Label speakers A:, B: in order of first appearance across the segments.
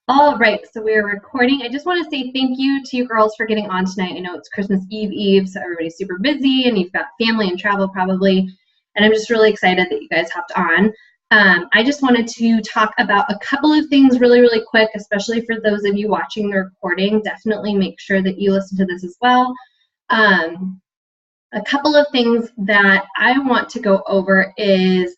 A: All right, so we are recording. I just want to say thank you to you girls for getting on tonight. I know it's Christmas Eve, so everybody's super busy and you've got family and travel probably. And I'm just really excited that you guys hopped on. I just wanted to talk about a couple of things really quick, especially for those of you watching the recording. Definitely make sure that you listen to this as well. A couple of things that I want to go over is,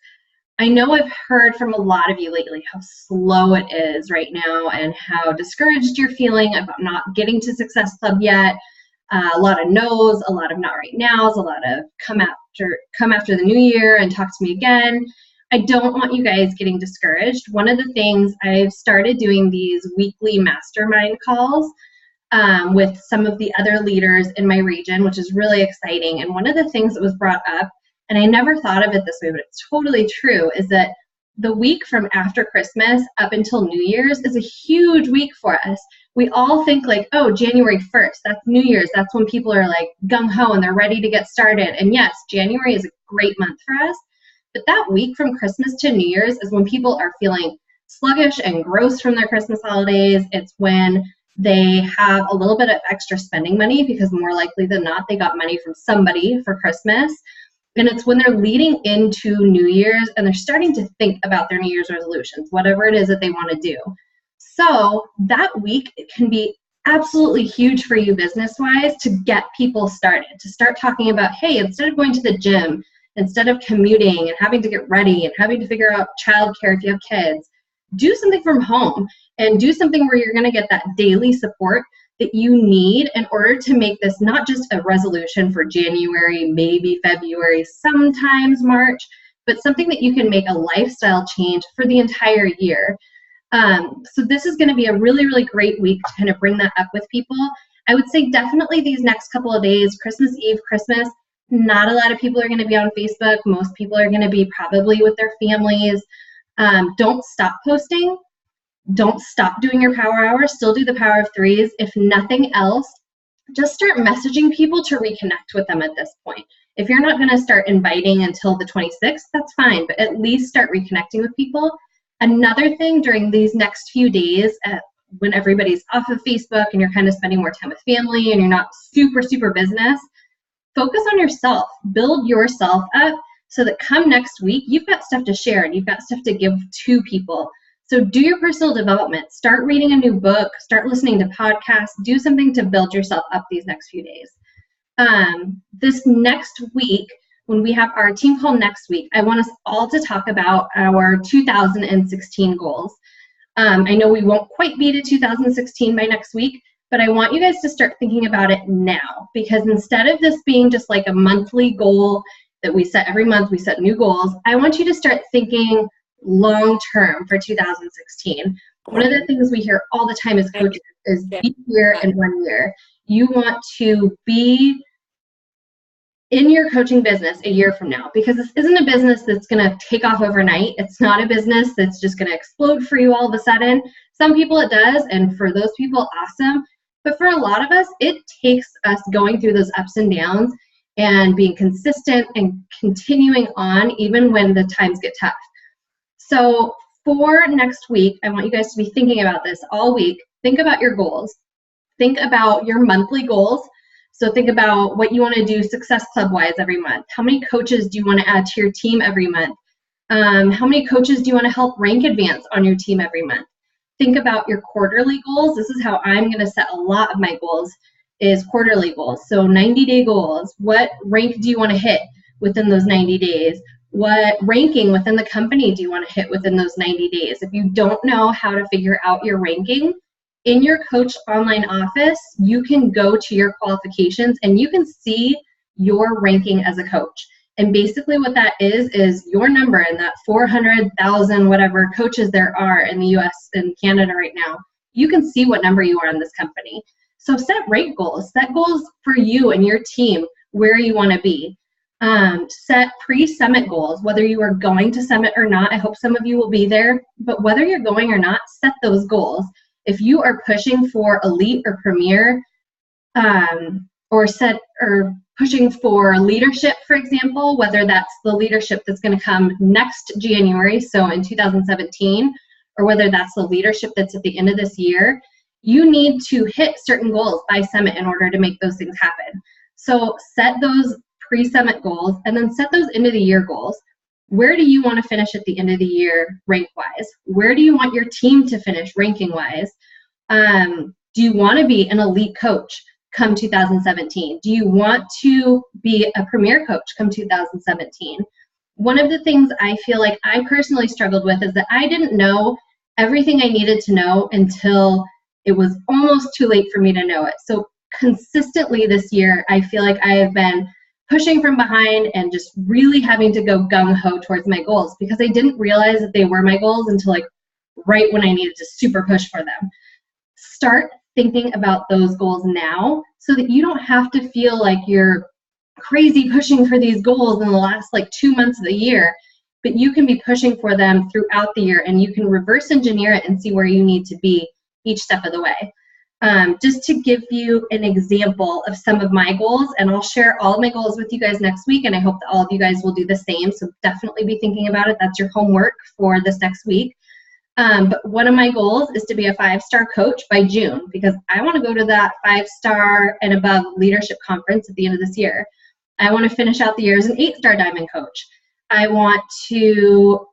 A: I know I've heard from a lot of you lately how slow it is right now and how discouraged you're feeling about not getting to Success Club yet. A lot of no's, a lot of not right nows, a lot of come after the new year and talk to me again. I don't want you guys getting discouraged. One of the things, I've started doing these weekly mastermind calls with some of the other leaders in my region, which is really exciting. And one of the things that was brought up, and I never thought of it this way, but it's totally true, is that the week from after Christmas up until New Year's is a huge week for us. We all think like, oh, January 1st, that's New Year's. That's when people are like gung-ho and they're ready to get started. And yes, January is a great month for us. But that week from Christmas to New Year's is when people are feeling sluggish and gross from their Christmas holidays. It's when they have a little bit of extra spending money because more likely than not, they got money from somebody for Christmas. And it's when they're leading into New Year's and they're starting to think about their New Year's resolutions, whatever it is that they want to do. So that week, it can be absolutely huge for you business-wise to get people started, to start talking about, hey, instead of going to the gym, instead of commuting and having to get ready and having to figure out childcare if you have kids, do something from home and do something where you're going to get that daily support that you need in order to make this not just a resolution for January, maybe February, sometimes March, but something that you can make a lifestyle change for the entire year. So this is going to be a really great week to kind of bring that up with people. I would say definitely these next couple of days, Christmas Eve, Christmas, not a lot of people are going to be on Facebook. Most people are going to be probably with their families. Don't stop posting. Don't stop doing your power hour. Still do the power of threes. If nothing else, just start messaging people to reconnect with them at this point. If you're not going to start inviting until the 26th, that's fine, but at least start reconnecting with people. Another thing during these next few days, when everybody's off of Facebook and you're kind of spending more time with family and you're not super business, focus on yourself. Build yourself up so that come next week, you've got stuff to share and you've got stuff to give to people. So do your personal development. Start reading a new book. Start listening to podcasts. Do something to build yourself up these next few days. This next week, when we have our team call next week, I want us all to talk about our 2016 goals. I know we won't quite be to 2016 by next week, but I want you guys to start thinking about it now, because instead of this being just like a monthly goal that we set every month, we set new goals, I want you to start thinking long term for 2016. One of the things we hear all the time as coaches is be here in 1 year. You want to be in your coaching business a year from now, because this isn't a business that's going to take off overnight. It's not a business that's just going to explode for you all of a sudden. Some people it does, and for those people, awesome. But for a lot of us, it takes us going through those ups and downs and being consistent and continuing on even when the times get tough. So for next week, I want you guys to be thinking about this all week. Think about your goals. Think about your monthly goals. So think about what you want to do Success Club-wise every month. How many coaches do you want to add to your team every month? How many coaches do you want to help rank advance on your team every month? Think about your quarterly goals. This is how I'm going to set a lot of my goals, is quarterly goals. So 90-day goals. What rank do you want to hit within those 90 days? What ranking within the company do you want to hit within those 90 days? If you don't know how to figure out your ranking, in your coach online office, you can go to your qualifications and you can see your ranking as a coach. And basically what that is your number in that 400,000 whatever coaches there are in the US and Canada right now. You can see what number you are in this company. So set rank goals. Set goals for you and your team where you want to be. Set pre-summit goals, whether you are going to summit or not. I hope some of you will be there, but whether you're going or not, set those goals. If you are pushing for elite or premier, or pushing for leadership, for example, whether that's the leadership that's going to come next January, so in 2017, or whether that's the leadership that's at the end of this year, you need to hit certain goals by summit in order to make those things happen. So set those pre-summit goals and then set those end of the year goals. Where do you want to finish at the end of the year rank-wise? Where do you want your team to finish ranking-wise? Do you want to be an elite coach come 2017? Do you want to be a premier coach come 2017? One of the things I feel like I personally struggled with is that I didn't know everything I needed to know until it was almost too late for me to know it. So consistently this year, I feel like I have been pushing from behind and just really having to go gung-ho towards my goals because I didn't realize that they were my goals until like right when I needed to super push for them. Start thinking about those goals now so that you don't have to feel like you're crazy pushing for these goals in the last like 2 months of the year, but you can be pushing for them throughout the year and you can reverse engineer it and see where you need to be each step of the way. Just to give you an example of some of my goals, and I'll share all of my goals with you guys next week, and I hope that all of you guys will do the same, so definitely be thinking about it. That's your homework for this next week. But one of my goals is to be a 5-star coach by June because I want to go to that 5-star and above leadership conference at the end of this year. I want to finish out the year as an 8-star diamond coach. I want to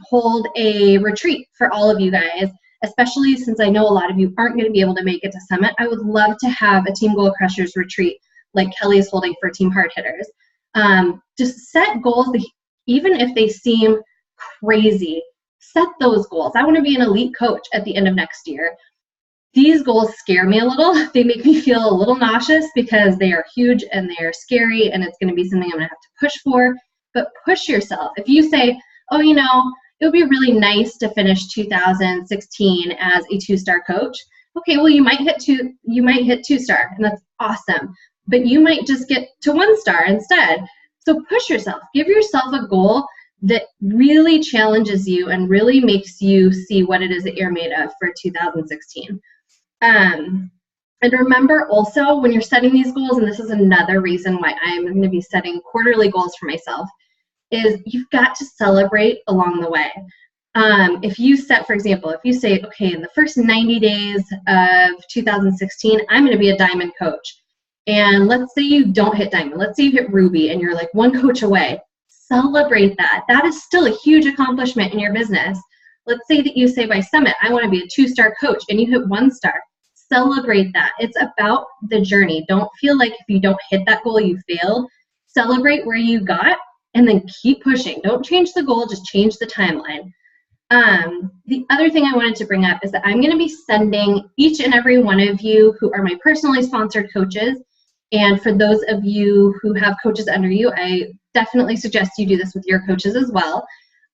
A: hold a retreat for all of you guys, especially since I know a lot of you aren't going to be able to make it to Summit. I would love to have a Team Goal Crushers retreat like Kelly is holding for Team Hard Hitters. Just set goals, even if they seem crazy. Set those goals. I want to be an elite coach at the end of next year. These goals scare me a little. They make me feel a little nauseous because they are huge and they are scary and it's going to be something I'm going to have to push for. But push yourself. If you say, oh, you know, it would be really nice to finish 2016 as a 2-star coach. Okay, well, you might hit 2-star, and that's awesome. But you might just get to 1-star instead. So push yourself. Give yourself a goal that really challenges you and really makes you see what it is that you're made of for 2016. And remember also when you're setting these goals, and this is another reason why I'm going to be setting quarterly goals for myself, is you've got to celebrate along the way. If you set, for example, if you say, okay, in the first 90 days of 2016, I'm going to be a diamond coach. And let's say you don't hit diamond. Let's say you hit ruby and you're like 1 coach away. Celebrate that. That is still a huge accomplishment in your business. Let's say that you say by Summit, I want to be a 2-star coach, and you hit 1-star. Celebrate that. It's about the journey. Don't feel like if you don't hit that goal, you failed. Celebrate where you got and then keep pushing. Don't change the goal, just change the timeline. The other thing I wanted to bring up is that I'm going to be sending each and every one of you who are my personally sponsored coaches, and for those of you who have coaches under you, I definitely suggest you do this with your coaches as well.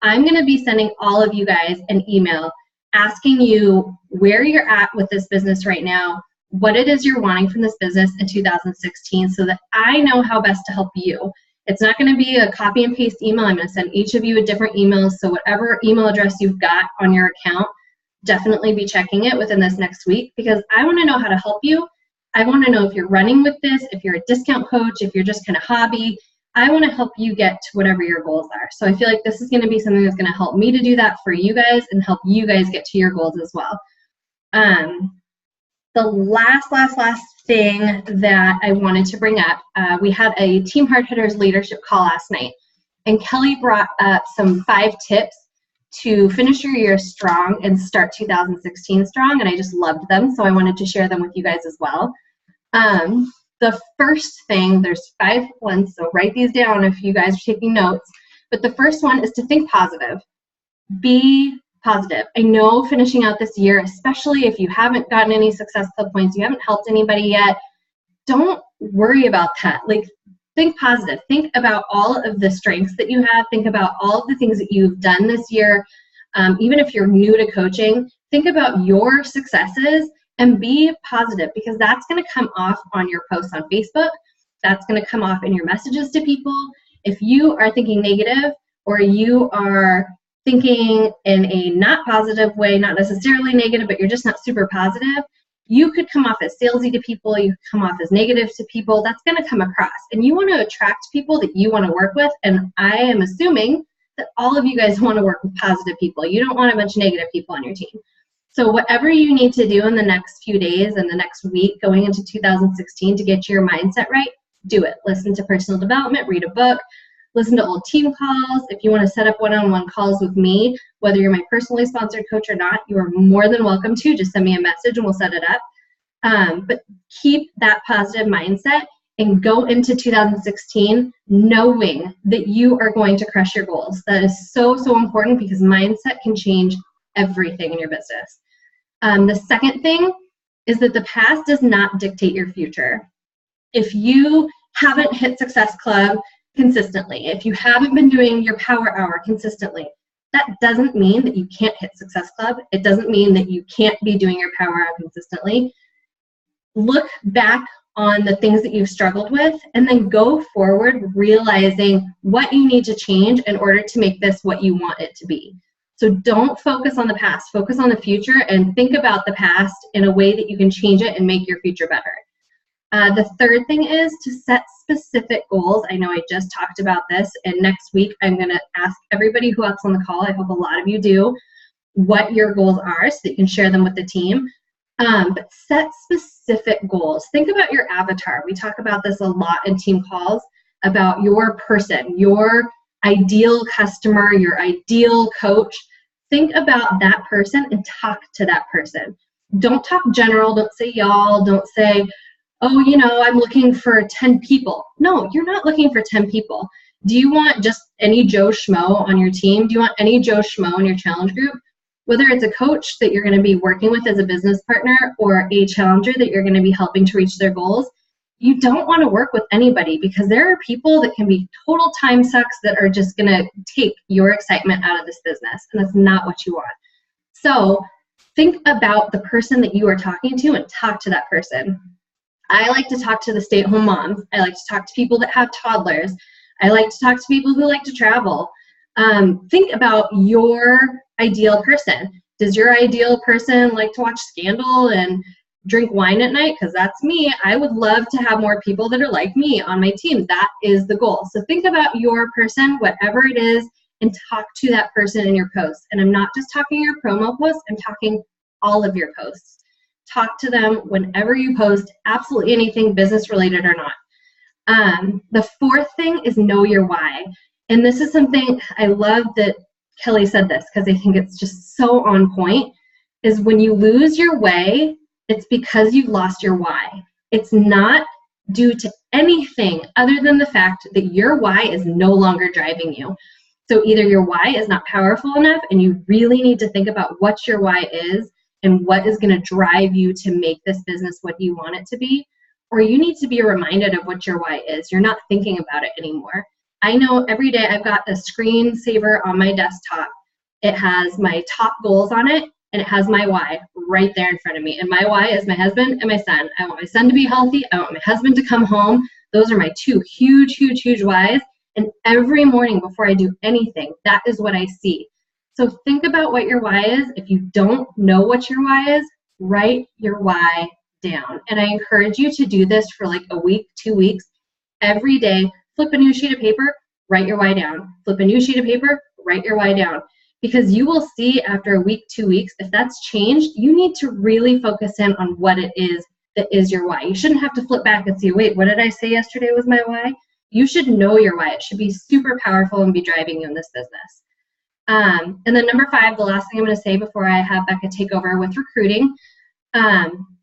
A: I'm going to be sending all of you guys an email asking you where you're at with this business right now, what it is you're wanting from this business in 2016 so that I know how best to help you. It's not going to be a copy and paste email. I'm going to send each of you a different email, so whatever email address you've got on your account, definitely be checking it within this next week because I want to know how to help you. I want to know if you're running with this, if you're a discount coach, if you're just kind of hobby. I want to help you get to whatever your goals are. So I feel like this is going to be something that's going to help me to do that for you guys and help you guys get to your goals as well. The last thing that I wanted to bring up, we had a Team Hard Hitters leadership call last night, and Kelly brought up some 5 tips to finish your year strong and start 2016 strong, and I just loved them, so I wanted to share them with you guys as well. The first thing, there's 5 ones, so write these down if you guys are taking notes, but the first one is to think positive. Be positive. I know finishing out this year, especially if you haven't gotten any success club points, you haven't helped anybody yet, don't worry about that. Like, think positive. Think about all of the strengths that you have. Think about all of the things that you've done this year. Even if you're new to coaching, think about your successes and be positive because that's going to come off on your posts on Facebook. That's going to come off in your messages to people. If you are thinking negative or you are thinking in a not positive way, not necessarily negative, but you're just not super positive, you could come off as salesy to people, you could come off as negative to people. That's going to come across. And you want to attract people that you want to work with. And I am assuming that all of you guys want to work with positive people. You don't want a bunch of negative people on your team. So whatever you need to do in the next few days and the next week going into 2016 to get your mindset right, do it. Listen to personal development, read a book, listen to old team calls. If you want to set up one-on-one calls with me, whether you're my personally sponsored coach or not, you are more than welcome to. Just send me a message and we'll set it up. But keep that positive mindset and go into 2016 knowing that you are going to crush your goals. That is so, so important because mindset can change everything in your business. The second thing is that the past does not dictate your future. If you haven't hit Success Club consistently, if you haven't been doing your Power Hour consistently, that doesn't mean that you can't hit Success Club. It doesn't mean that you can't be doing your Power Hour consistently. Look back on the things that you've struggled with and then go forward realizing what you need to change in order to make this what you want it to be. So don't focus on the past, focus on the future and think about the past in a way that you can change it and make your future better. The third thing is to set specific goals. I know I just talked about this, and next week I'm going to ask everybody who else on the call, I hope a lot of you do, what your goals are so that you can share them with the team. But set specific goals. Think about your avatar. We talk about this a lot in team calls about your person, your ideal customer, your ideal coach. Think about that person and talk to that person. Don't talk general. Don't say y'all. Don't say, oh, you know, I'm looking for 10 people. No, you're not looking for 10 people. Do you want just any Joe Schmo on your team? Do you want any Joe Schmo in your challenge group? Whether it's a coach that you're going to be working with as a business partner or a challenger that you're going to be helping to reach their goals, you don't want to work with anybody because there are people that can be total time sucks that are just going to take your excitement out of this business, and that's not what you want. So think about the person that you are talking to and talk to that person. I like to talk to the stay-at-home moms. I like to talk to people that have toddlers. I like to talk to people who like to travel. Think about your ideal person. Does your ideal person like to watch Scandal and drink wine at night? Because that's me. I would love to have more people that are like me on my team. That is the goal. So think about your person, whatever it is, and talk to that person in your posts. And I'm not just talking your promo posts, I'm talking all of your posts. Talk to them whenever you post, absolutely anything business related or not. The fourth thing is know your why. And this is something I love that Kelly said this because I think it's just so on point, is when you lose your way, it's because you've lost your why. It's not due to anything other than the fact that your why is no longer driving you. So either your why is not powerful enough and you really need to think about what your why is and what is going to drive you to make this business what you want it to be, or you need to be reminded of what your why is. You're not thinking about it anymore. I know every day I've got a screensaver on my desktop. It has my top goals on it, and it has my why right there in front of me. And my why is my husband and my son. I want my son to be healthy. I want my husband to come home. Those are my two huge, huge, huge whys. And every morning before I do anything, that is what I see. So think about what your why is. If you don't know what your why is, write your why down. And I encourage you to do this for like a week, 2 weeks, every day. Flip a new sheet of paper, write your why down. Flip a new sheet of paper, write your why down. Because you will see after a week, 2 weeks, if that's changed, you need to really focus in on what it is that is your why. You shouldn't have to flip back and see, wait, what did I say yesterday was my why? You should know your why. It should be super powerful and be driving you in this business. And then number 5, the last thing I'm going to say before I have Becca take over with recruiting,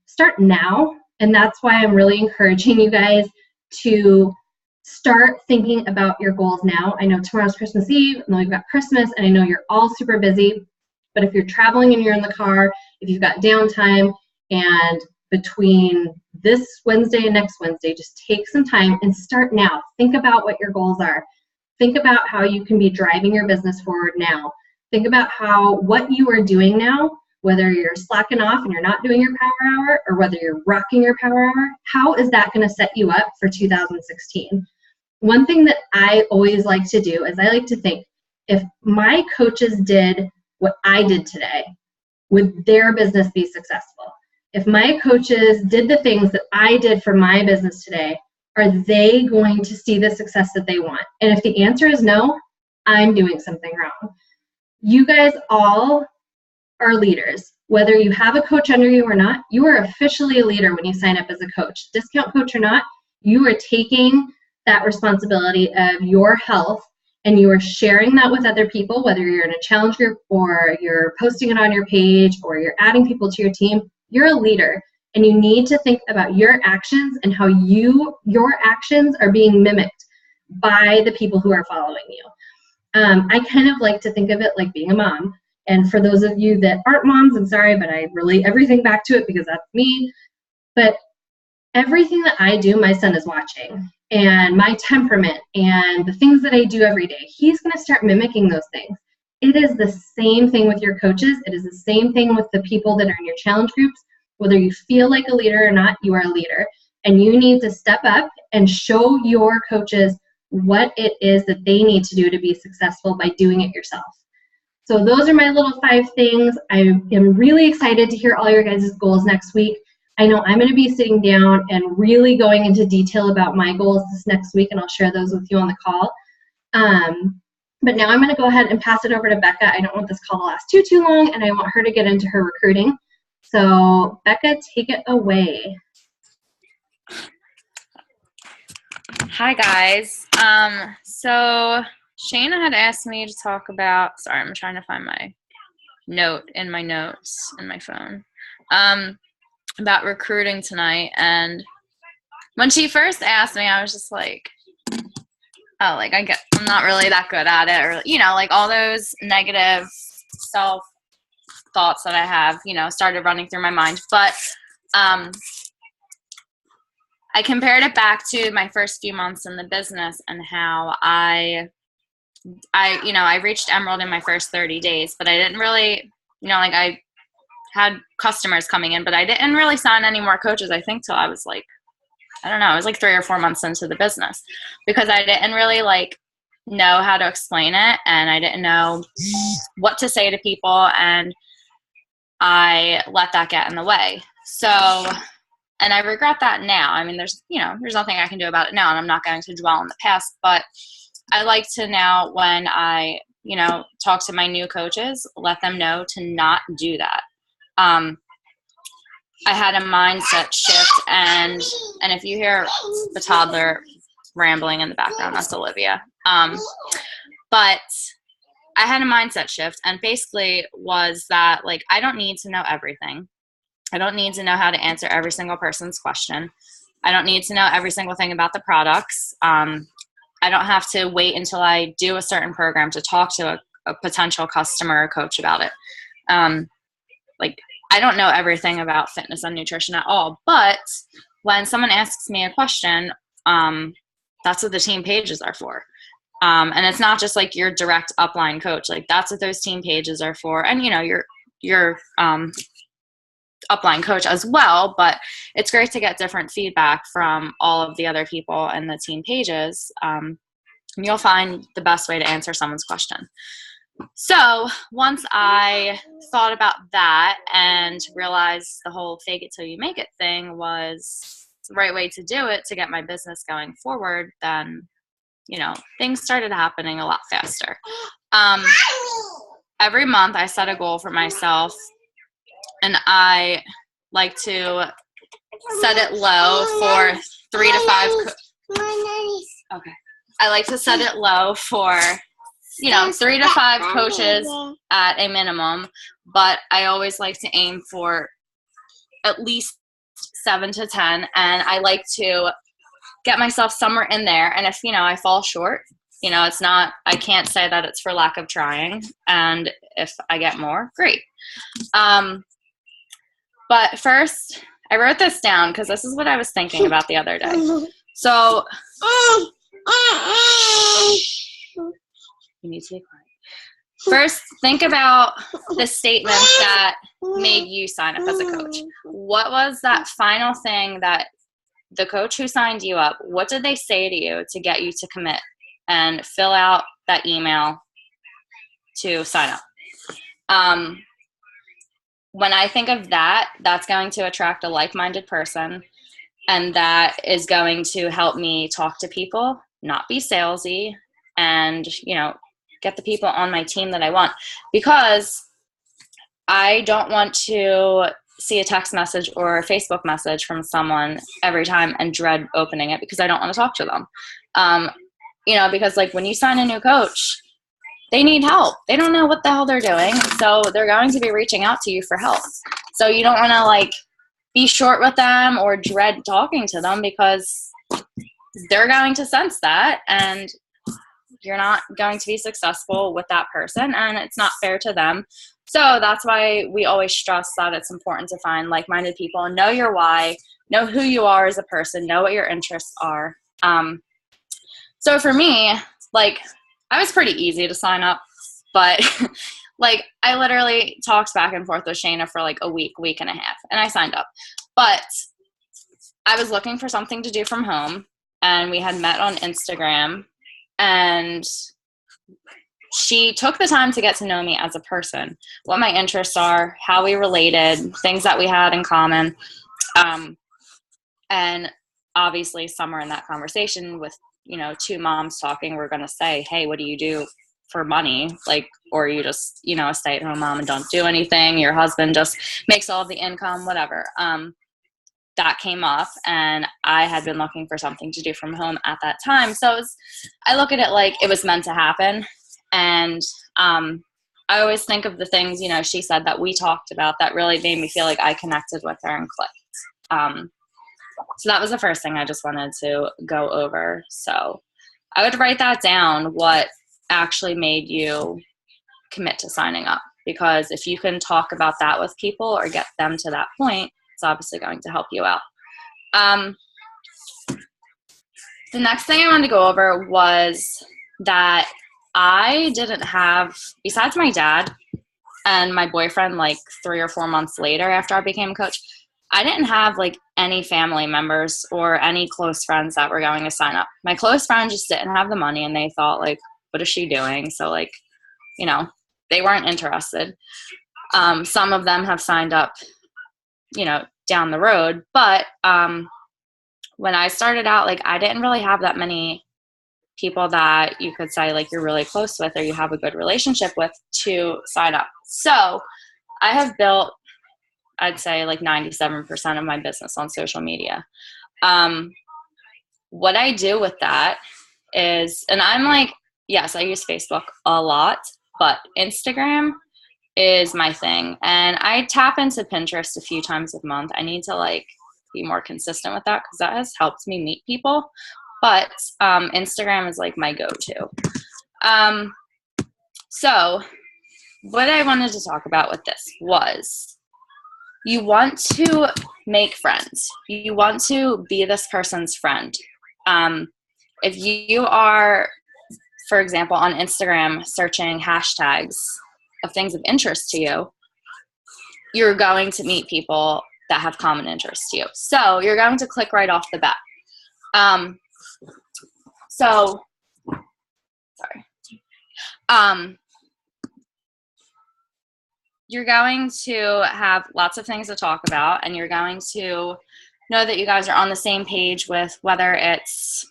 A: start now. And that's why I'm really encouraging you guys to start thinking about your goals now. I know tomorrow's Christmas Eve, and then we've got Christmas, and I know you're all super busy, but if you're traveling and you're in the car, if you've got downtime, and between this Wednesday and next Wednesday, just take some time and start now. Think about what your goals are. Think about how you can be driving your business forward now. Think about what you are doing now, whether you're slacking off and you're not doing your power hour, or whether you're rocking your power hour, how is that going to set you up for 2016? One thing that I always like to do is I like to think, if my coaches did what I did today, would their business be successful? If my coaches did the things that I did for my business today, are they going to see the success that they want? And if the answer is no, I'm doing something wrong. You guys all are leaders. Whether you have a coach under you or not, you are officially a leader when you sign up as a coach. Discount coach or not, you are taking that responsibility of your health and you are sharing that with other people, whether you're in a challenge group or you're posting it on your page or you're adding people to your team. You're a leader and you need to think about your actions and how your actions are being mimicked by the people who are following you. I kind of like to think of it like being a mom. And for those of you that aren't moms, I'm sorry, but I relate everything back to it because that's me. But everything that I do, my son is watching. And my temperament and the things that I do every day, he's going to start mimicking those things. It is the same thing with your coaches. It is the same thing with the people that are in your challenge groups. Whether you feel like a leader or not, you are a leader. And you need to step up and show your coaches what it is that they need to do to be successful by doing it yourself. So those are my little 5 things. I am really excited to hear all your guys' goals next week. I know I'm going to be sitting down and really going into detail about my goals this next week, and I'll share those with you on the call. But now I'm going to go ahead and pass it over to Becca. I don't want this call to last too long, and I want her to get into her recruiting. So Becca, take it away.
B: Hi guys. So Shayna had asked me to talk about, sorry, I'm trying to find my note in my notes in my phone, about recruiting tonight. And when she first asked me, I was just like, oh, like I'm not really that good at it, or, you know, like all those negative self thoughts that I have, you know, started running through my mind. But I compared it back to my first few months in the business and how I reached Emerald in my first 30 days, but I didn't really, you know, like I had customers coming in, but I didn't really sign any more coaches, I think, till I was like, I don't know, I was like 3 or 4 months into the business, because I didn't really like know how to explain it, and I didn't know what to say to people, and I let that get in the way. So, and I regret that now. I mean, there's nothing I can do about it now, and I'm not going to dwell on the past, but I like to now, when I, you know, talk to my new coaches, let them know to not do that. I had a mindset shift, and if you hear the toddler rambling in the background, that's Olivia. But I had a mindset shift, and basically was that, like, I don't need to know everything. I don't need to know how to answer every single person's question. I don't need to know every single thing about the products. I don't have to wait until I do a certain program to talk to a potential customer or coach about it. Like, I don't know everything about fitness and nutrition at all, but when someone asks me a question, that's what the team pages are for. And it's not just like your direct upline coach. Like, that's what those team pages are for. And, you know, your upline coach as well, but it's great to get different feedback from all of the other people in the team pages. You'll find the best way to answer someone's question. So once I thought about that and realized the whole fake it till you make it thing was the right way to do it to get my business going forward, then, you know, things started happening a lot faster. Every month I set a goal for myself, and I like to set it low for 3 to 5. Okay. I like to set it low for, you know, 3 to 5 coaches at a minimum, but I always like to aim for at least 7 to 10, and I like to get myself somewhere in there. And if, you know, I fall short, you know, it's not, I can't say that it's for lack of trying. And if I get more, great. But first, I wrote this down because this is what I was thinking about the other day. So, you need to be quiet. First, think about the statement that made you sign up as a coach. What was that final thing that the coach who signed you up, what did they say to you to get you to commit and fill out that email to sign up? When I think of that, that's going to attract a like-minded person, and that is going to help me talk to people, not be salesy, and, you know, get the people on my team that I want, because I don't want to see a text message or a Facebook message from someone every time and dread opening it because I don't want to talk to them. Because like when you sign a new coach, they need help. They don't know what the hell they're doing. So they're going to be reaching out to you for help. So you don't want to like be short with them or dread talking to them, because they're going to sense that and you're not going to be successful with that person, and it's not fair to them. So that's why we always stress that it's important to find like-minded people, know your why, know who you are as a person, know what your interests are. So for me, like, I was pretty easy to sign up, but like I literally talked back and forth with Shayna for like a week and a half, and I signed up. But I was looking for something to do from home, and we had met on Instagram, and she took the time to get to know me as a person, what my interests are, how we related, things that we had in common. And obviously somewhere in that conversation with, two moms talking, we're going to say, hey, what do you do for money? Like, or you just, a stay-at-home mom and don't do anything. Your husband just makes all of the income, whatever. That came up, and I had been looking for something to do from home at that time. So I look at it like it was meant to happen. And I always think of the things, she said that we talked about that really made me feel like I connected with her and clicked. So that was the first thing I just wanted to go over. So I would write that down, what actually made you commit to signing up, because if you can talk about that with people or get them to that point, it's obviously going to help you out. The next thing I wanted to go over was that I didn't have, besides my dad and my boyfriend, like 3 or 4 months later after I became a coach, I didn't have like any family members or any close friends that were going to sign up. My close friends just didn't have the money, and they thought like, what is she doing? So like, they weren't interested. Some of them have signed up, down the road. But when I started out, like I didn't really have that many people that you could say like you're really close with or you have a good relationship with to sign up. So I have built, I'd say like 97% of my business on social media. What I do with that is, and I'm like, yes, I use Facebook a lot, but Instagram is my thing. And I tap into Pinterest a few times a month. I need to like be more consistent with that because that has helped me meet people. But Instagram is like my go-to. So what I wanted to talk about with this was, you want to make friends. You want to be this person's friend. If you are, for example, on Instagram searching hashtags of things of interest to you, you're going to meet people that have common interests to you. So you're going to click right off the bat. You're going to have lots of things to talk about, and you're going to know that you guys are on the same page with whether it's,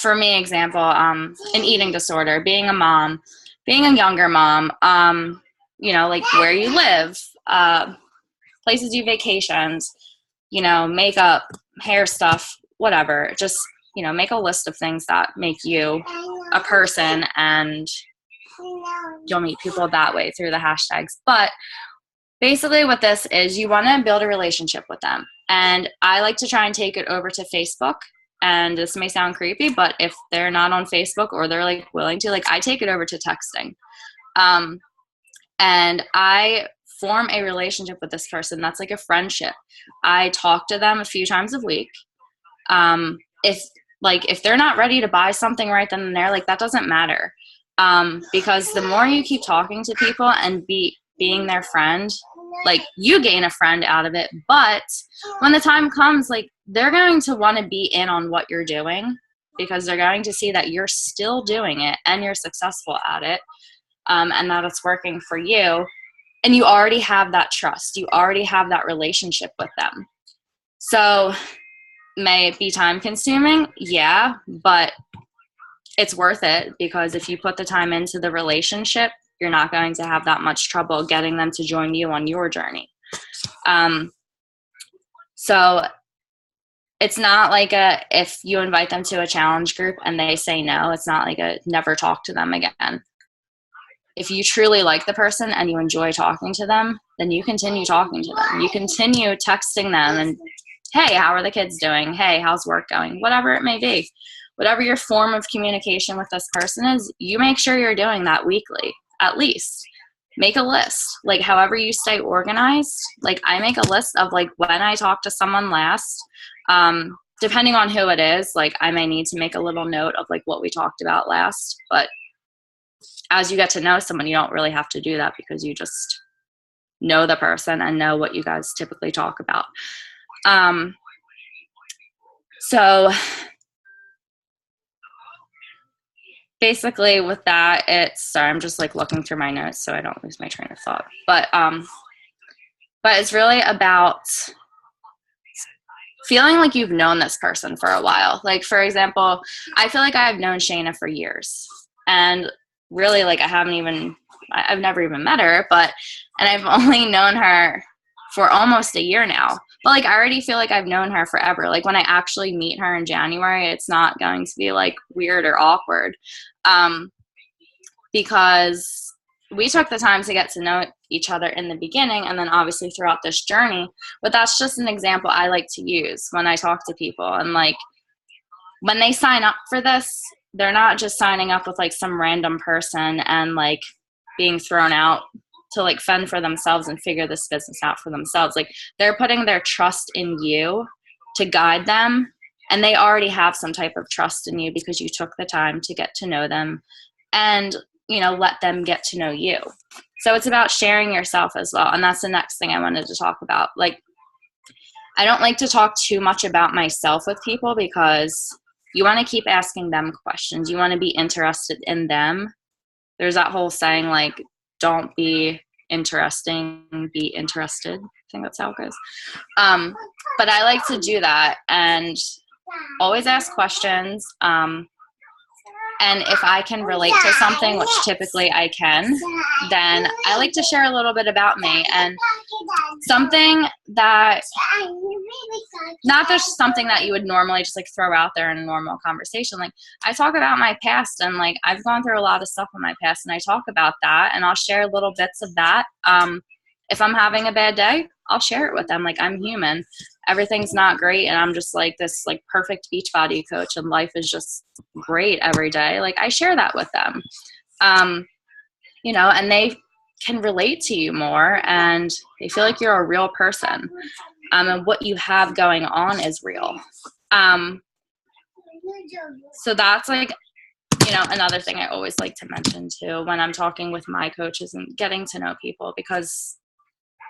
B: for me, example, an eating disorder, being a mom, being a younger mom, like where you live, places you vacationed, makeup, hair stuff, whatever. Just, make a list of things that make you a person, and you'll meet people that way through the hashtags. But basically what this is, you want to build a relationship with them. And I like to try and take it over to Facebook. And this may sound creepy, but if they're not on Facebook or they're like willing to, like I take it over to texting. And I form a relationship with this person that's like a friendship. I talk to them a few times a week. If they're not ready to buy something right then and there, like that doesn't matter. Because the more you keep talking to people and being their friend, like you gain a friend out of it. But when the time comes, like they're going to want to be in on what you're doing, because they're going to see that you're still doing it and you're successful at it, and that it's working for you. And you already have that trust. You already have that relationship with them. So may it be time consuming? Yeah, but it's worth it, because if you put the time into the relationship, you're not going to have that much trouble getting them to join you on your journey. So it's not like if you invite them to a challenge group and they say no, it's not like never talk to them again. If you truly like the person and you enjoy talking to them, then you continue talking to them. You continue texting them and, hey, how are the kids doing? Hey, how's work going? Whatever it may be. Whatever your form of communication with this person is, you make sure you're doing that weekly, at least. Make a list. Like, however you stay organized, like I make a list of like when I talked to someone last, depending on who it is, like I may need to make a little note of like what we talked about last. But as you get to know someone, you don't really have to do that, because you just know the person and know what you guys typically talk about. So basically with that, sorry, I'm just like looking through my notes so I don't lose my train of thought. But it's really about feeling like you've known this person for a while. Like, for example, I feel like I've known Shayna for years, and really, like, I've never even met her, and I've only known her for almost a year now. But like, I already feel like I've known her forever. Like, when I actually meet her in January, it's not going to be like weird or awkward, because we took the time to get to know each other in the beginning, and then obviously throughout this journey. But that's just an example I like to use when I talk to people. And like, when they sign up for this, they're not just signing up with like some random person and like being thrown out to like fend for themselves and figure this business out for themselves. Like, they're putting their trust in you to guide them, and they already have some type of trust in you because you took the time to get to know them and, you know, let them get to know you. So it's about sharing yourself as well. And that's the next thing I wanted to talk about. Like, I don't like to talk too much about myself with people, because you want to keep asking them questions. You want to be interested in them. There's that whole saying, like, don't be interesting, be interested. I think that's how it goes. But I like to do that and always ask questions. And if I can relate to something, which typically I can, then I like to share a little bit about me. And something that, not just something that you would normally just like throw out there in a normal conversation. Like, I talk about my past, and like I've gone through a lot of stuff in my past, and I talk about that, and I'll share little bits of that. If I'm having a bad day, I'll share it with them. Like, I'm human. Everything's not great, and I'm just like this like perfect Beachbody coach, and life is just great every day. Like, I share that with them, you know, and they can relate to you more, and they feel like you're a real person, and what you have going on is real. So that's like, you know, another thing I always like to mention too when I'm talking with my coaches and getting to know people, because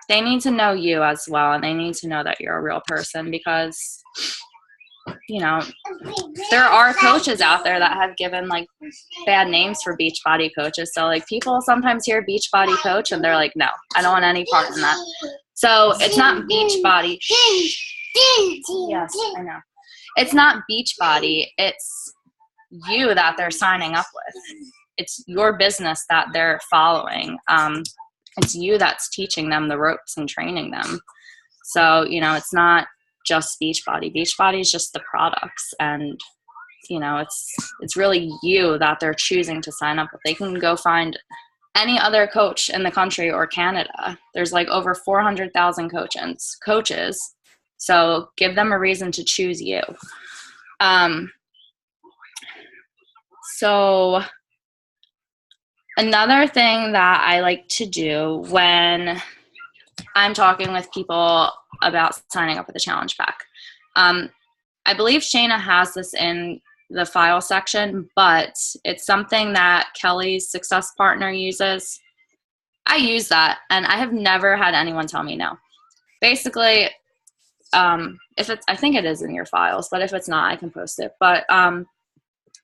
B: they need to know you as well, and they need to know that you're a real person, because, you know, there are coaches out there that have given like bad names for Beachbody coaches. So like, people sometimes hear Beachbody coach and they're like, no, I don't want any part in that. So it's not Beachbody. Yes, I know. It's not Beachbody. It's you that they're signing up with. It's your business that they're following. It's you that's teaching them the ropes and training them. So, you know, it's not just Beachbody. Beachbody is just the products, and, you know, it's really you that they're choosing to sign up with. They can go find any other coach in the country or Canada. There's like over 400,000 coaches. So give them a reason to choose you. So another thing that I like to do when I'm talking with people about signing up with the challenge pack, I believe Shayna has this in the file section, but it's something that Kelly's success partner uses. I use that, and I have never had anyone tell me no. Basically, if it's, I think it is in your files, but if it's not, I can post it. But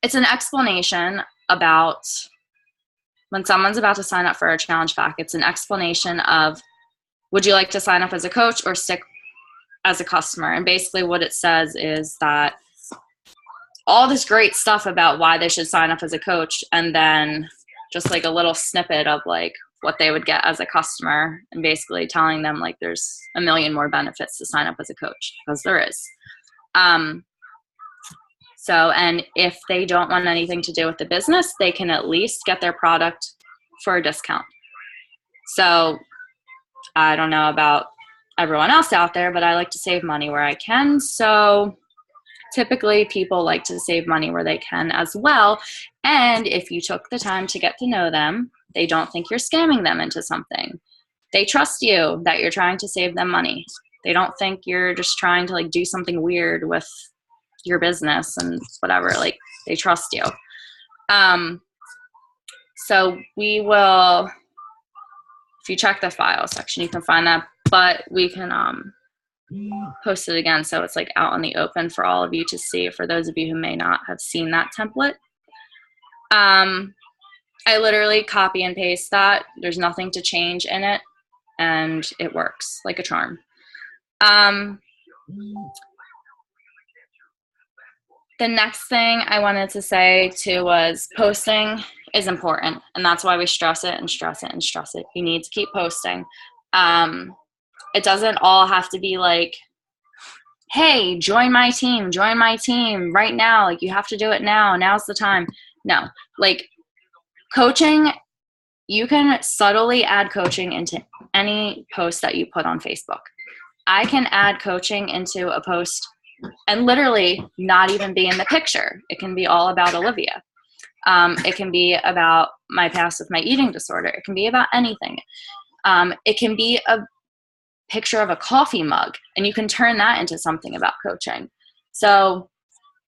B: it's an explanation about when someone's about to sign up for a challenge pack. It's an explanation of, would you like to sign up as a coach or stick as a customer? And basically what it says is that all this great stuff about why they should sign up as a coach, and then just like a little snippet of like what they would get as a customer, and basically telling them like there's a million more benefits to sign up as a coach, because there is. So, and if they don't want anything to do with the business, they can at least get their product for a discount. So I don't know about everyone else out there, but I like to save money where I can. So typically people like to save money where they can as well. And if you took the time to get to know them, they don't think you're scamming them into something. They trust you that you're trying to save them money. They don't think you're just trying to like do something weird with your business and whatever. Like, they trust you. So we will, if you check the file section, you can find that, but we can post it again so it's like out in the open for all of you to see, for those of you who may not have seen that template. I literally copy and paste that. There's nothing to change in it, and it works like a charm. The next thing I wanted to say too was posting is important, and that's why we stress it and stress it and stress it. You need to keep posting. It doesn't all have to be like, hey, join my team right now. Like, you have to do it now. Now's the time. No, like, coaching, you can subtly add coaching into any post that you put on Facebook. I can add coaching into a post and literally not even be in the picture. It can be all about Olivia. It can be about my past with my eating disorder. It can be about anything. It can be a picture of a coffee mug, and you can turn that into something about coaching. So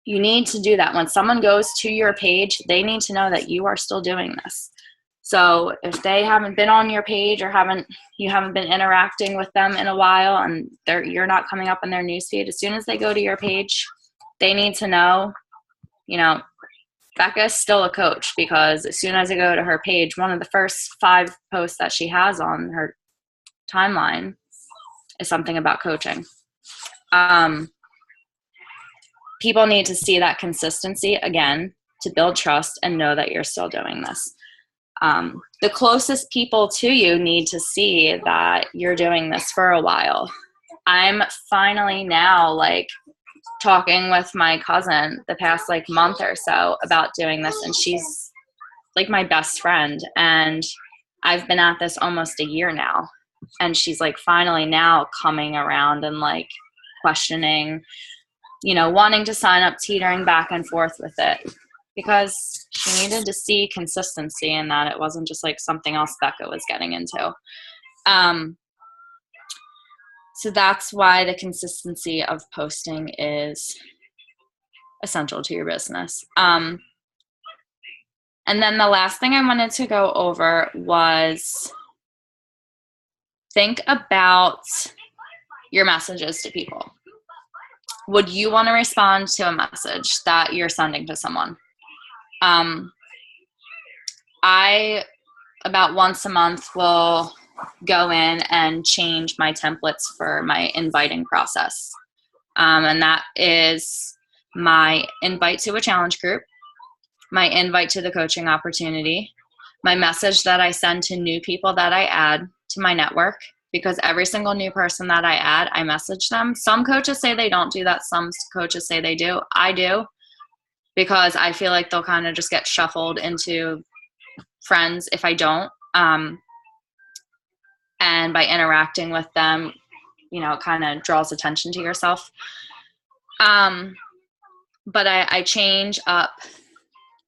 B: you need to do that. When someone goes to your page, they need to know that you are still doing this. So if they haven't been on your page or you haven't been interacting with them in a while, and you're not coming up in their newsfeed, as soon as they go to your page, they need to know, Becca's still a coach, because as soon as I go to her page, one of the first 5 posts that she has on her timeline is something about coaching. People need to see that consistency again to build trust and know that you're still doing this. The closest people to you need to see that you're doing this for a while. I'm finally now like talking with my cousin the past like month or so about doing this, and she's like my best friend, and I've been at this almost a year now, and she's like finally now coming around and like questioning, wanting to sign up, teetering back and forth with it, because she needed to see consistency in that it wasn't just like something else Becca was getting into. So that's why the consistency of posting is essential to your business. And then the last thing I wanted to go over was think about your messages to people. Would you want to respond to a message that you're sending to someone? I, about once a month, will go in and change my templates for my inviting process. And that is my invite to a challenge group, my invite to the coaching opportunity, my message that I send to new people that I add to my network, because every single new person that I add, I message them. Some coaches say they don't do that. Some coaches say they do. I do, because I feel like they'll kind of just get shuffled into friends if I don't. And by interacting with them, it kind of draws attention to yourself. But I change up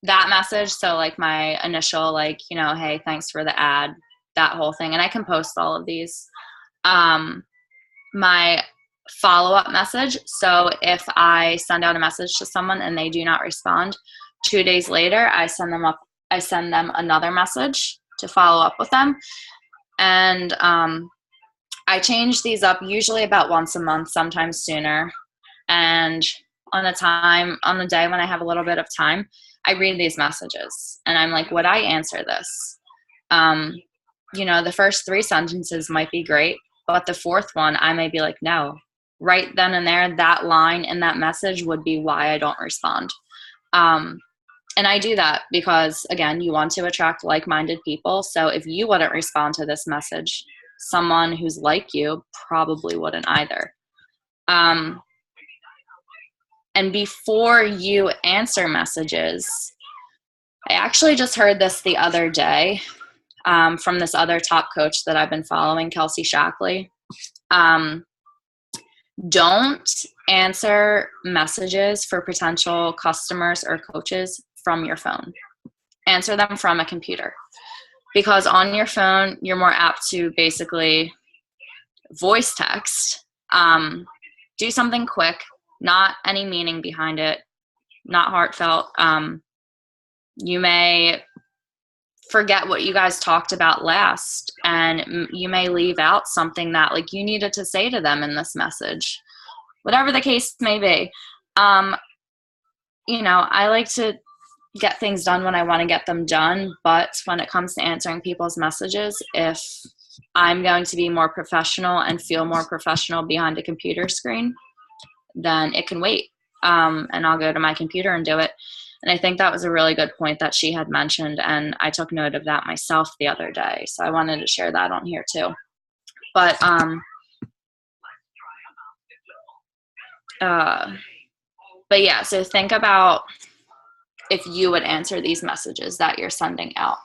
B: that message. So like my initial, like, hey, thanks for the ad, that whole thing. And I can post all of these. My follow-up message. So if I send out a message to someone and they do not respond, 2 days later, I send them another message to follow up with them. And I change these up usually about once a month, sometimes sooner. And on the day when I have a little bit of time, I read these messages and I'm like, would I answer this? The first 3 sentences might be great, but the 4th one, I may be like, no. Right then and there, that line in that message would be why I don't respond. And I do that because, again, you want to attract like-minded people. So if you wouldn't respond to this message, someone who's like you probably wouldn't either. And before you answer messages, I actually just heard this the other day from this other top coach that I've been following, Kelsey Shackley. Don't answer messages for potential customers or coaches from your phone. Answer them from a computer. Because on your phone, you're more apt to basically voice text. Do something quick, not any meaning behind it, not heartfelt. You may forget what you guys talked about last, and you may leave out something that like you needed to say to them in this message, whatever the case may be. I like to get things done when I want to get them done, but when it comes to answering people's messages, if I'm going to be more professional and feel more professional behind a computer screen, then it can wait, and I'll go to my computer and do it. And I think that was a really good point that she had mentioned, and I took note of that myself the other day. So I wanted to share that on here too. But yeah, so think about if you would answer these messages that you're sending out.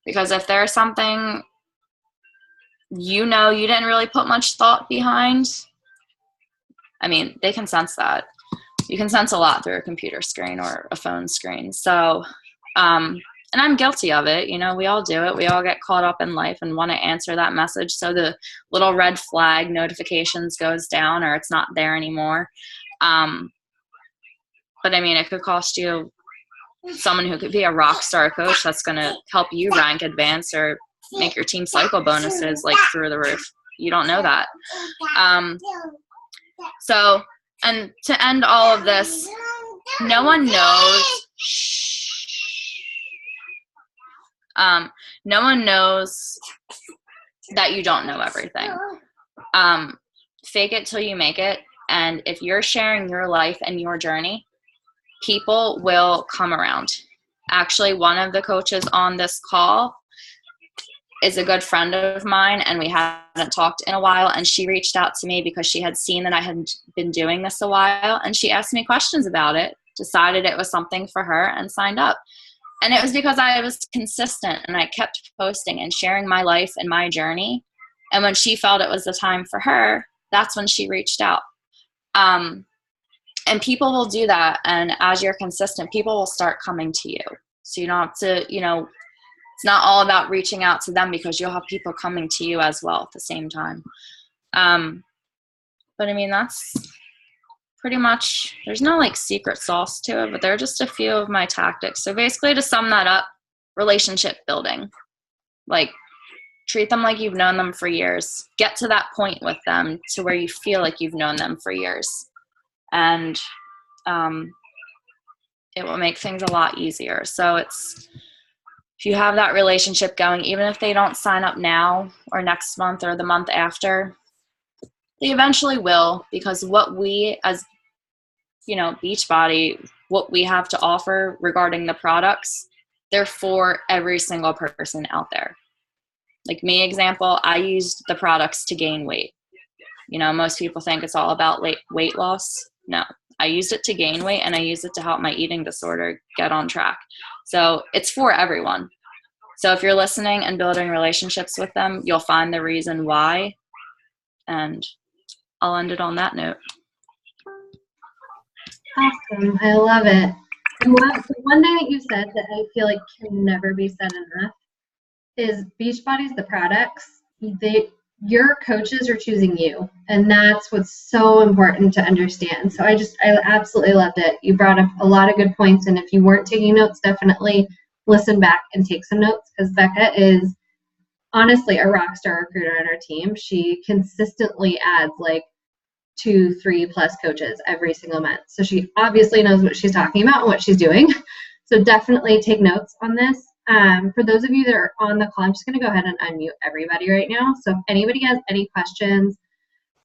B: Because if there's something you didn't really put much thought behind, I mean, they can sense that. You can sense a lot through a computer screen or a phone screen. So, and I'm guilty of it. We all do it. We all get caught up in life and want to answer that message. So the little red flag notifications goes down or it's not there anymore. But I mean, it could cost you someone who could be a rock star coach that's going to help you rank advance or make your team cycle bonuses like through the roof. You don't know that. So, and to end all of this, no one knows that you don't know everything. Fake it till you make it. And if you're sharing your life and your journey, people will come around. Actually, one of the coaches on this call is a good friend of mine, and we hadn't talked in a while, and she reached out to me because she had seen that I had been doing this a while, and she asked me questions about it, decided it was something for her, and signed up. And it was because I was consistent, and I kept posting and sharing my life and my journey. And when she felt it was the time for her, that's when she reached out. And people will do that, and as you're consistent, people will start coming to you. So you don't have to, it's not all about reaching out to them, because you'll have people coming to you as well at the same time. But I mean, that's pretty much, there's no like secret sauce to it, but there are just a few of my tactics. So basically, to sum that up, relationship building. Like, treat them like you've known them for years. Get to that point with them to where you feel like you've known them for years. And it will make things a lot easier. So if you have that relationship going, even if they don't sign up now or next month or the month after, they eventually will, because what we as, Beachbody, what we have to offer regarding the products, they're for every single person out there. Like me, example, I used the products to gain weight. Most people think it's all about weight loss. No, I used it to gain weight, and I used it to help my eating disorder get on track. So it's for everyone. So if you're listening and building relationships with them, you'll find the reason why. And I'll end it on that note.
A: Awesome. I love it. And one thing that you said that I feel like can never be said enough is Beachbody's the products. Your coaches are choosing you, and that's what's so important to understand. So I absolutely loved it. You brought up a lot of good points, and if you weren't taking notes, definitely listen back and take some notes, because Becca is honestly a rock star recruiter on our team. She consistently adds like 2-3+ coaches every single month. So she obviously knows what she's talking about and what she's doing. So definitely take notes on this. For those of you that are on the call, I'm just going to go ahead and unmute everybody right now. So if anybody has any questions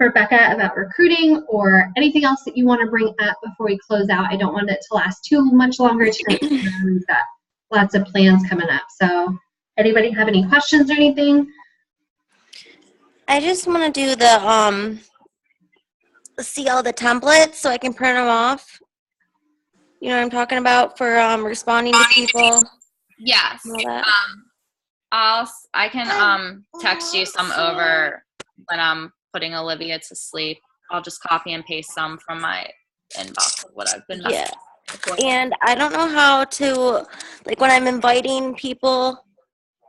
A: for Becca about recruiting or anything else that you want to bring up before we close out. I don't want it to last too much longer tonight. We've got lots of plans coming up. So anybody have any questions or anything?
C: I just want to do the see all the templates so I can print them off. You know what I'm talking about for responding to people.
B: Yes.
C: And all that.
B: I can text you some over when I'm putting Olivia to sleep. I'll just copy and paste some from my inbox of what I've been messaging.
C: Yeah. And I don't know how to, like, when I'm inviting people,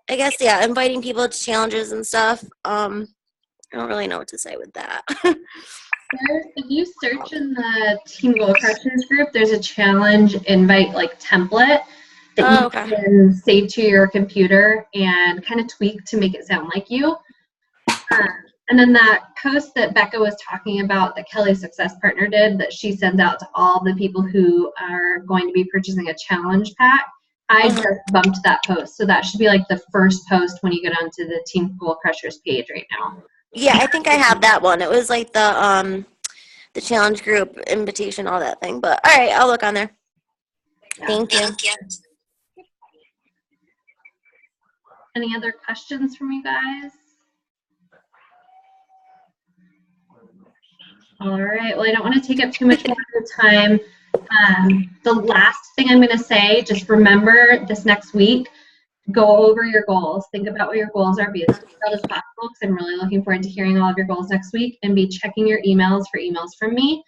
C: I guess, yeah, inviting people to challenges and stuff. I don't really know what to say with that.
A: If you search in the Team Goal Crushers group, there's a challenge invite like template that you can save to your computer and kind of tweak to make it sound like you. And then that post that Becca was talking about that Kelly's Success Partner did that she sends out to all the people who are going to be purchasing a challenge pack, I just bumped that post. So that should be like the first post when you get onto the Team Goal Crushers page right now.
C: Yeah, I think I have that one. It was like the challenge group invitation, all that thing. But all right, I'll look on there. Yeah. Thank you.
A: Any other questions from you guys? All right, well, I don't want to take up too much more of your time. The last thing I'm going to say, just remember this next week, go over your goals. Think about what your goals are. Be as detailed as possible because I'm really looking forward to hearing all of your goals next week, and be checking your emails for emails from me.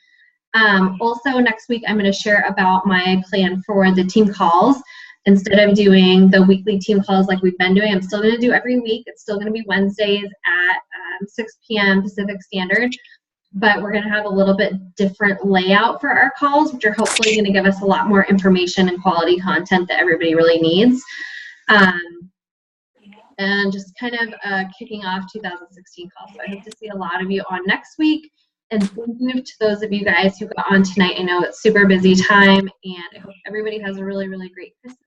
A: Also, next week, I'm going to share about my plan for the team calls. Instead of doing the weekly team calls like we've been doing, I'm still going to do every week. It's still going to be Wednesdays at 6 p.m. Pacific Standard. But we're going to have a little bit different layout for our calls, which are hopefully going to give us a lot more information and quality content that everybody really needs. And just kind of kicking off 2016 calls. So I hope to see a lot of you on next week. And thank you to those of you guys who got on tonight. I know it's super busy time, and I hope everybody has a really, really great Christmas.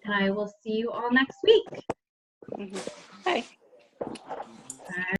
A: And I will see you all next week.
C: Bye.